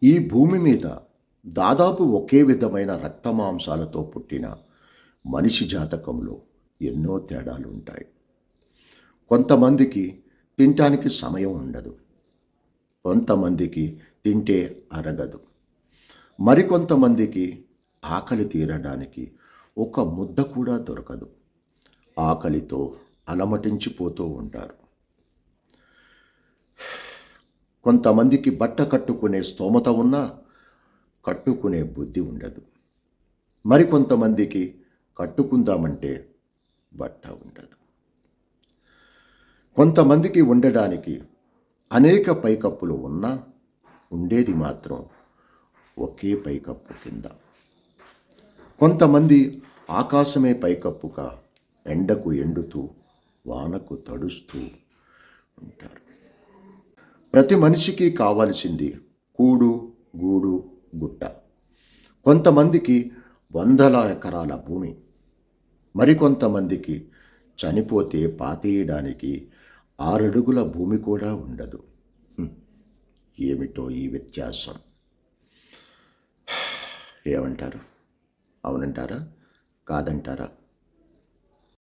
ఈ భూమి మీద దాదాపు ఒకే విధమైన రక్తమాంసాలతో పుట్టిన మనిషి జాతకంలో ఎన్నో తేడాలు ఉంటాయి. కొంతమందికి తినటానికి సమయం ఉండదు. కొంతమందికి తింటే అరగదు. మరికొంతమందికి ఆకలి తీరడానికి ఒక ముద్ద కూడా దొరకదు. ఆకలితో అలమటించిపోతూ ఉంటారు. కొంతమందికి బట్ట కట్టుకునే స్తోమత ఉన్నా కట్టుకునే బుద్ధి ఉండదు. మరికొంతమందికి కట్టుకుందామంటే బట్ట ఉండదు. కొంతమందికి ఉండడానికి అనేక పైకప్పులు ఉన్నా ఉండేది మాత్రం ఒకే పైకప్పు కింద. కొంతమంది ఆకాశమే పైకప్పుగా ఎండకు ఎండుతూ వానకు తడుస్తూ ఉంటారు. ప్రతి మనిషికి కావలసింది కూడు, గూడు, గుట్ట. కొంతమందికి వందల ఎకరాల భూమి, మరికొంతమందికి చనిపోతే పాతేయడానికి 6 అడుగుల భూమి కూడా ఉండదు. ఏమిటో ఈ వ్యత్యాసం? ఏమంటారు? అవునంటారా? కాదంటారా?